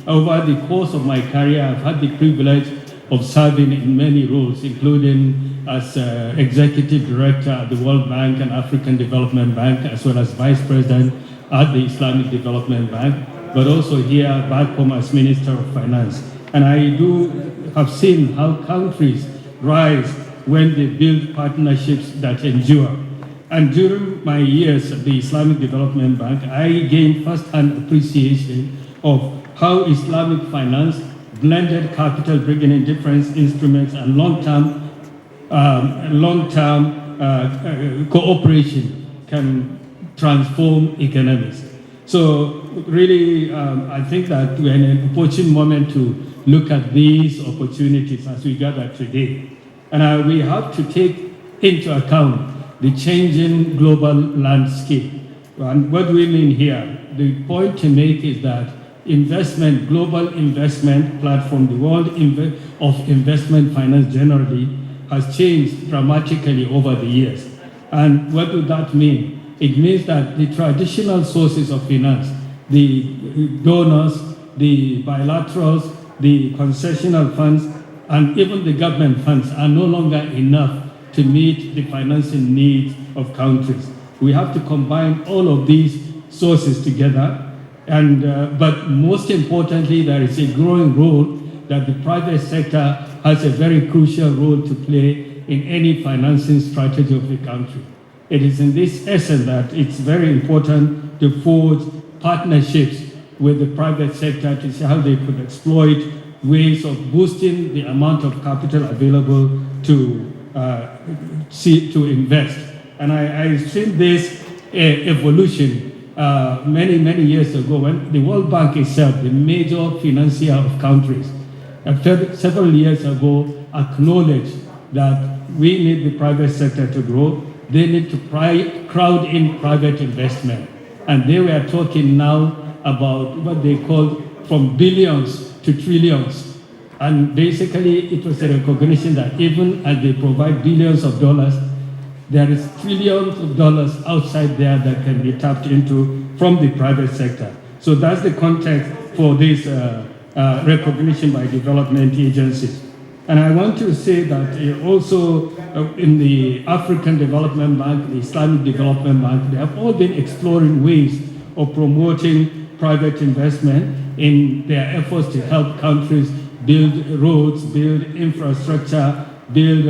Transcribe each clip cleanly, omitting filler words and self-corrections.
over the course of my career, I've had the privilege of serving in many roles, including as Executive Director at the World Bank and African Development Bank, as well as Vice President at the Islamic Development Bank, but also here back home as Minister of Finance. And I do have seen how countries rise when they build partnerships that endure. And during my years at the Islamic Development Bank, I gained first-hand appreciation of how Islamic finance, blended capital, bringing in different instruments, and long-term cooperation can transform economies. So really, I think that we're in an opportune moment to look at these opportunities as we gather today. And we have to take into account the changing global landscape. And what do we mean here? The point to make is that investment, global investment platform, the world of investment finance generally has changed dramatically over the years. And what does that mean? It means that the traditional sources of finance, the donors, the bilaterals, the concessional funds, and even the government funds are no longer enough to meet the financing needs of countries. We have to combine all of these sources together. And, but most importantly, there is a growing role that the private sector has a very crucial role to play in any financing strategy of the country. It is in this essence that it's very important to forge partnerships with the private sector to see how they could exploit ways of boosting the amount of capital available to invest. And I've seen this evolution many years ago when the World Bank itself, the major financier of countries, several years ago acknowledged that we need the private sector to grow. They need to crowd in private investment. And they were talking now about what they called from billions to trillions. And basically it was a recognition that even as they provide billions of dollars, there is trillions of dollars outside there that can be tapped into from the private sector. So that's the context for this recognition by development agencies. And I want to say that also in the African Development Bank, the Islamic Development Bank, they have all been exploring ways of promoting private investment in their efforts to help countries build roads, build infrastructure, build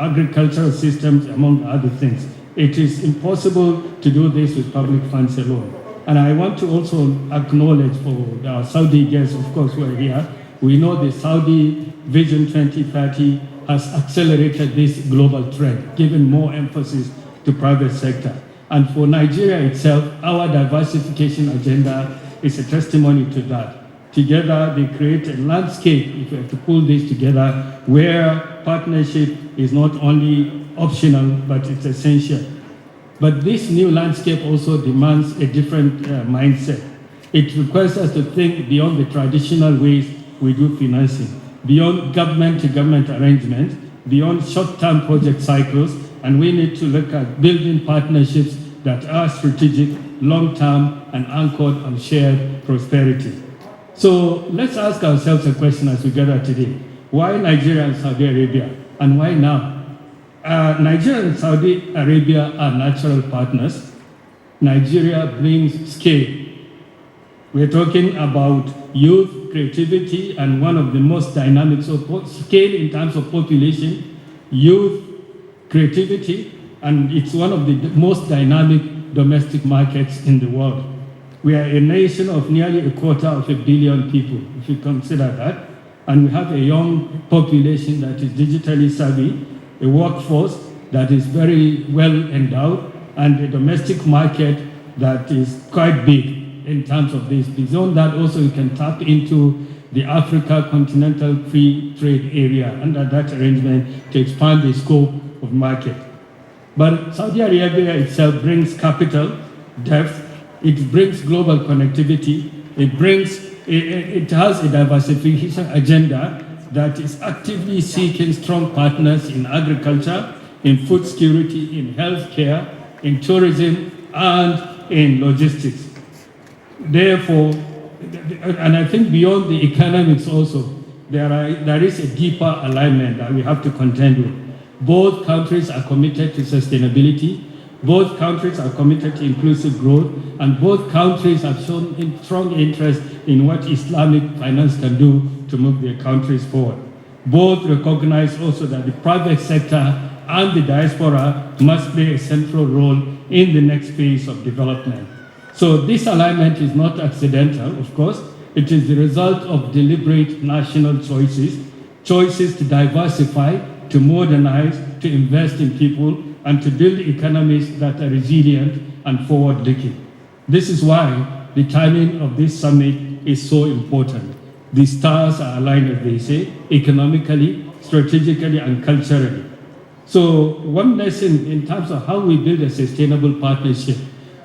agricultural systems, among other things. It is impossible to do this with public funds alone. And I want to also acknowledge for our Saudi guests, of course, who are here. We know the Saudi Vision 2030 has accelerated this global trend, giving more emphasis to private sector. And for Nigeria itself, our diversification agenda is a testimony to that. Together, they create a landscape, if we have to pull this together, where partnership is not only optional, but it's essential. But this new landscape also demands a different mindset. It requires us to think beyond the traditional ways we do financing, beyond government-to-government arrangements, beyond short-term project cycles, and we need to look at building partnerships that are strategic, long-term, and anchored on shared prosperity. So let's ask ourselves a question as we gather today. Why Nigeria and Saudi Arabia, and why now? Nigeria and Saudi Arabia are natural partners. Nigeria brings scale. We're talking about youth, creativity, and one of the most dynamic, so scale in terms of population, youth, creativity, and it's one of the most dynamic domestic markets in the world. We are a nation of nearly 250 million people, if you consider that, and we have a young population that is digitally savvy, a workforce that is very well endowed, and a domestic market that is quite big in terms of this. Beyond that, also you can tap into the Africa Continental Free Trade Area under that arrangement to expand the scope of market. But Saudi Arabia itself brings capital, depth, it brings global connectivity, it has a diversification agenda that is actively seeking strong partners in agriculture, in food security, in healthcare, in tourism, and in logistics. Therefore, and I think beyond the economics also, there is a deeper alignment that we have to contend with. Both countries are committed to sustainability, both countries are committed to inclusive growth, and both countries have shown strong interest in what Islamic finance can do to move their countries forward. Both recognize also that the private sector and the diaspora must play a central role in the next phase of development. So this alignment is not accidental, of course. It is the result of deliberate national choices to diversify, to modernize, to invest in people, and to build economies that are resilient and forward-looking. This is why the timing of this summit is so important. The stars are aligned, as they say, economically, strategically, and culturally. So one lesson in terms of how we build a sustainable partnership,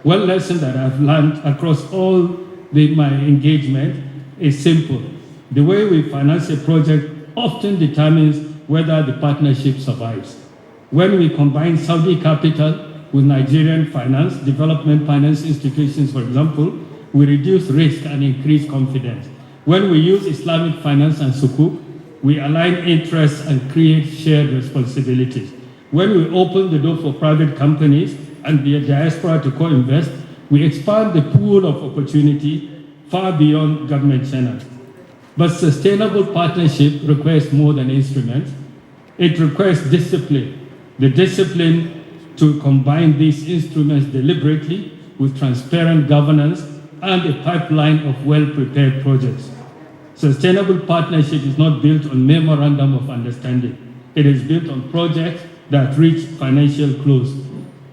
one lesson that I've learned across all my engagement is simple. The way we finance a project often determines whether the partnership survives. When we combine Saudi capital with Nigerian finance, development finance institutions, for example, we reduce risk and increase confidence. When we use Islamic finance and sukuk, we align interests and create shared responsibilities. When we open the door for private companies and the diaspora to co-invest, we expand the pool of opportunity far beyond government channels. But sustainable partnership requires more than instruments. It requires discipline, the discipline to combine these instruments deliberately with transparent governance and a pipeline of well-prepared projects. Sustainable partnership is not built on memorandum of understanding. It is built on projects that reach financial close,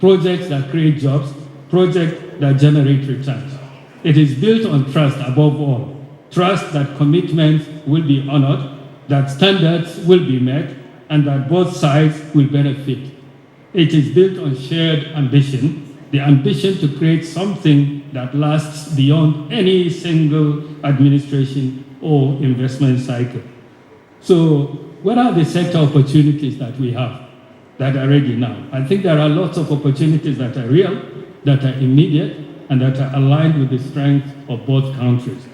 projects that create jobs, projects that generate returns. It is built on trust above all, trust that commitments will be honored, that standards will be met, and that both sides will benefit. It is built on shared ambition, the ambition to create something that lasts beyond any single administration or investment cycle. So what are the sector opportunities that we have that are ready now? I think there are lots of opportunities that are real, that are immediate, and that are aligned with the strength of both countries.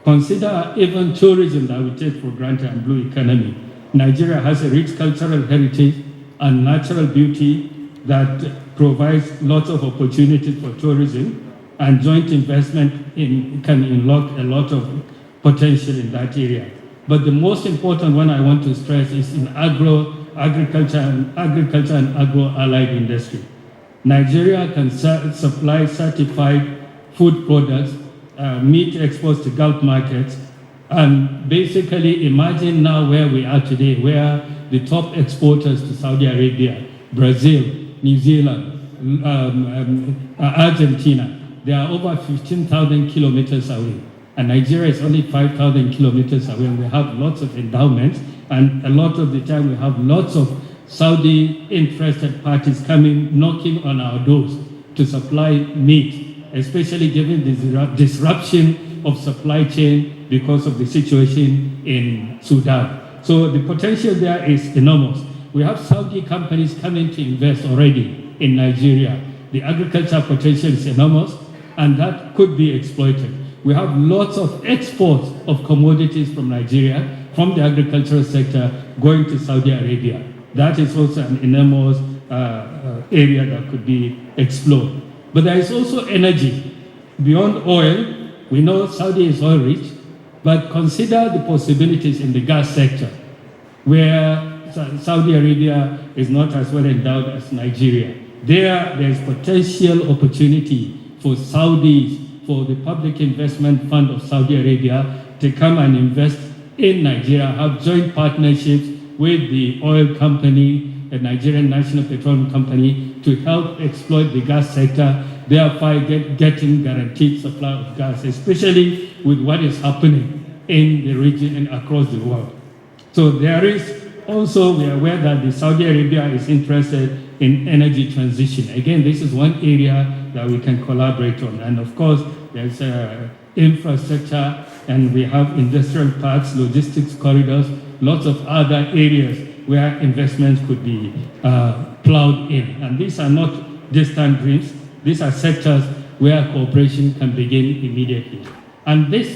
Consider even tourism that we take for granted and blue economy. Nigeria has a rich cultural heritage and natural beauty that provides lots of opportunities for tourism, and joint investment can unlock a lot of potential in that area. But the most important one I want to stress is in agriculture and agro-allied industry. Nigeria can supply certified food products, meat exports to Gulf markets, and basically imagine now where we are today, where the top exporters to Saudi Arabia, Brazil, New Zealand, Argentina, they are over 15,000 kilometers away. And Nigeria is only 5,000 kilometers away. We have lots of endowments, and a lot of the time we have lots of Saudi interested parties coming, knocking on our doors to supply meat, especially given the disruption of supply chain because of the situation in Sudan. So the potential there is enormous. We have Saudi companies coming to invest already in Nigeria. The agriculture potential is enormous, and that could be exploited. We have lots of exports of commodities from Nigeria, from the agricultural sector, going to Saudi Arabia. That is also an enormous area that could be explored. But there is also energy. Beyond oil, we know Saudi is oil rich, but consider the possibilities in the gas sector, where Saudi Arabia is not as well endowed as Nigeria. There is potential opportunity for Saudis, for the Public Investment Fund of Saudi Arabia to come and invest in Nigeria, have joint partnerships with the oil company, the Nigerian National Petroleum Company, to help exploit the gas sector, thereby getting guaranteed supply of gas, especially with what is happening in the region and across the world. So there is also, we are aware that the Saudi Arabia is interested in energy transition. Again, this is one area that we can collaborate on. And of course, there's infrastructure, and we have industrial parks, logistics corridors, lots of other areas where investments could be plowed in. And these are not distant dreams. These are sectors where cooperation can begin immediately. And this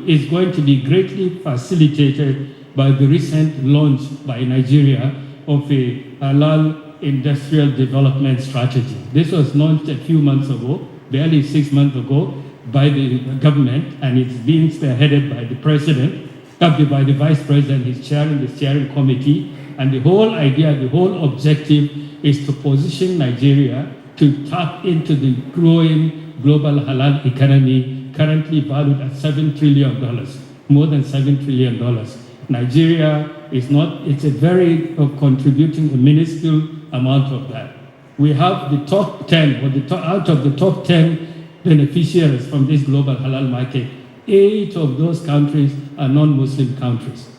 is going to be greatly facilitated by the recent launch by Nigeria of a halal industrial development strategy. This was launched a few months ago, barely 6 months ago, by the government, and it's being spearheaded by the president, by the vice president. He's chairing the steering committee, and the whole idea, the whole objective is to position Nigeria to tap into the growing global halal economy, currently valued at $7 trillion, more than $7 trillion. Nigeria is not, it's a very contributing a minuscule amount of that. We have the top 10, or out of the top 10 beneficiaries from this global halal market, 8 of those countries are non-Muslim countries.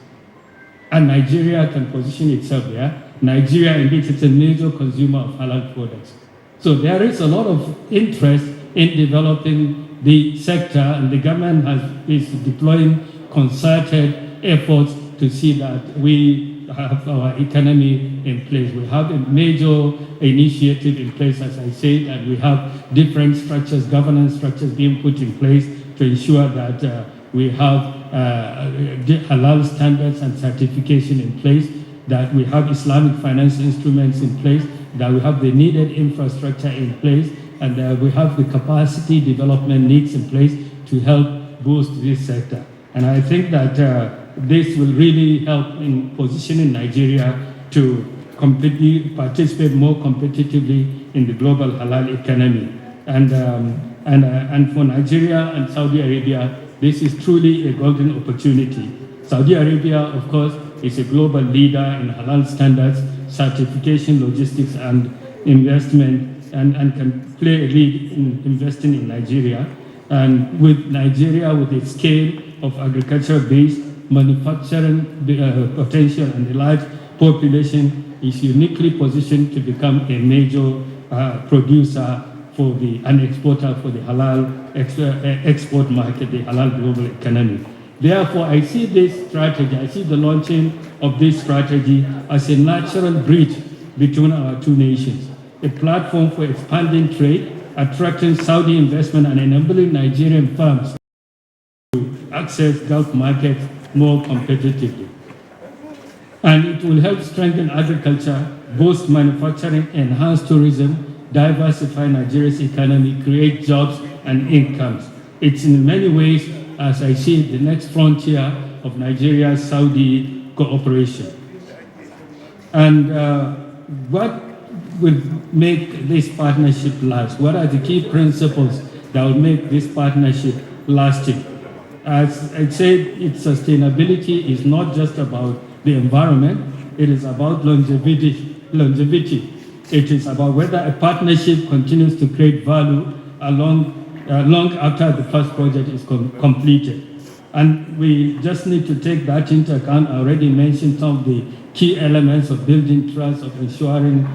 And Nigeria can position itself there. Nigeria, indeed, is a major consumer of halal products. So there is a lot of interest in developing the sector, and the government is deploying concerted efforts to see that we have our economy in place. We have a major initiative in place, as I said, and we have different structures, governance structures being put in place to ensure that we have halal standards and certification in place, that we have Islamic finance instruments in place, that we have the needed infrastructure in place, and that we have the capacity development needs in place to help boost this sector. And I think that this will really help in positioning Nigeria to participate more competitively in the global halal economy. And for Nigeria and Saudi Arabia, this is truly a golden opportunity. Saudi Arabia, of course, is a global leader in halal standards, certification, logistics, and investment, and can play a lead in investing in Nigeria. And with Nigeria, with its scale of agricultural base, manufacturing potential, and a large population, is uniquely positioned to become a major producer for an exporter for the halal export market, the halal global economy. Therefore, I see this strategy, I see the launching of this strategy as a natural bridge between our two nations, a platform for expanding trade, attracting Saudi investment, and enabling Nigerian firms to access Gulf markets more competitively. And it will help strengthen agriculture, boost manufacturing, enhance tourism, diversify Nigeria's economy, create jobs and incomes. It's in many ways, as I see, the next frontier of Nigeria-Saudi cooperation. And what will make this partnership last? What are the key principles that will make this partnership lasting? As I said, its sustainability is not just about the environment, it is about longevity. It is about whether a partnership continues to create value long after the first project is completed. And we just need to take that into account. I already mentioned some of the key elements of building trust, of ensuring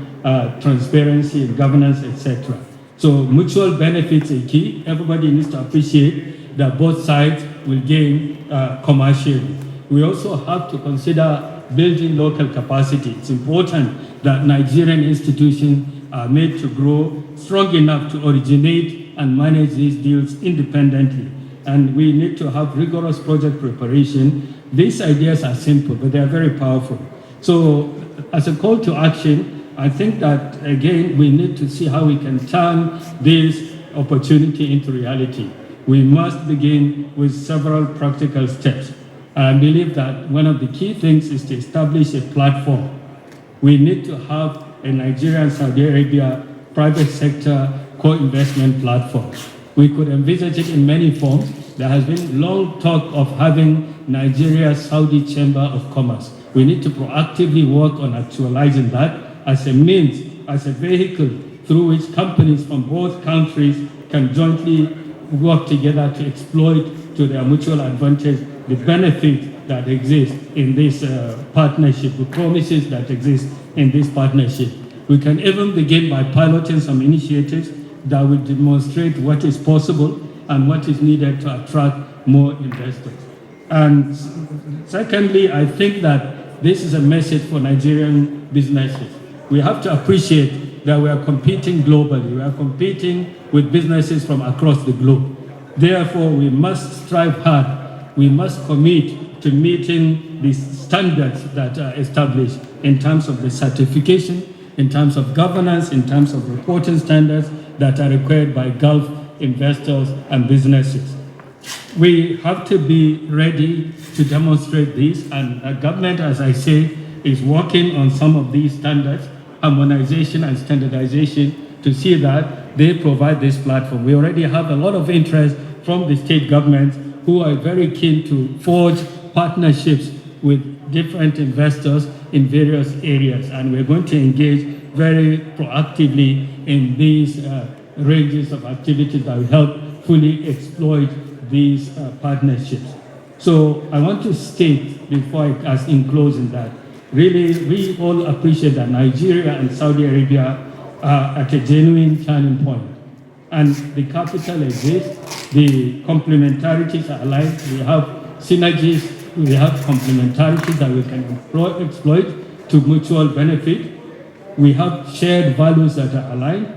transparency and governance, etc. So mutual benefits are key. Everybody needs to appreciate that both sides will gain commercially. We also have to consider building local capacity. It's important that Nigerian institutions are made to grow strong enough to originate and manage these deals independently. And we need to have rigorous project preparation. These ideas are simple, but they are very powerful. So as a call to action, I think that, again, we need to see how we can turn this opportunity into reality. We must begin with several practical steps. I believe that one of the key things is to establish a platform. We need to have a Nigeria and Saudi Arabia private sector co-investment platform. We could envisage it in many forms. There has been long talk of having Nigeria-Saudi Chamber of Commerce. We need to proactively work on actualizing that as a means, as a vehicle through which companies from both countries can jointly work together to exploit to their mutual advantage the benefit that exists in this partnership, the promises that exist in this partnership. We can even begin by piloting some initiatives that will demonstrate what is possible and what is needed to attract more investors. And secondly, I think that this is a message for Nigerian businesses. We have to appreciate that we are competing globally. We are competing with businesses from across the globe. Therefore, we must strive hard. We must commit to meeting the standards that are established in terms of the certification, in terms of governance, in terms of reporting standards that are required by Gulf investors and businesses. We have to be ready to demonstrate this, and the government, as I say, is working on some of these standards, harmonization and standardization, to see that they provide this platform. We already have a lot of interest from the state governments who are very keen to forge partnerships with different investors in various areas, and we're going to engage very proactively in these ranges of activities that will help fully exploit these partnerships. So I want to state before as in closing that really we all appreciate that Nigeria and Saudi Arabia are at a genuine turning point. And the capital exists, the complementarities are aligned, we have synergies, we have complementarities that we can exploit to mutual benefit. We have shared values that are aligned.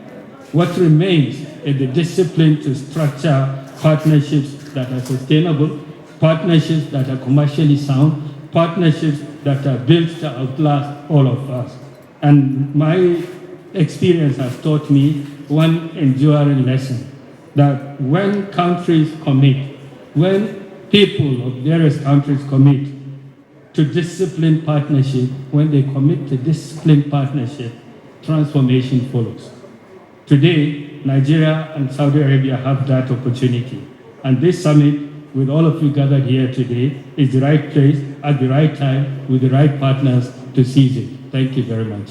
What remains is the discipline to structure partnerships that are sustainable, partnerships that are commercially sound, partnerships that are built to outlast all of us. And my experience has taught me one enduring lesson, that when countries commit, when people of various countries commit to disciplined partnership, when they commit to disciplined partnership, transformation follows. Today, Nigeria and Saudi Arabia have that opportunity. And this summit, with all of you gathered here today, is the right place, at the right time, with the right partners to seize it. Thank you very much.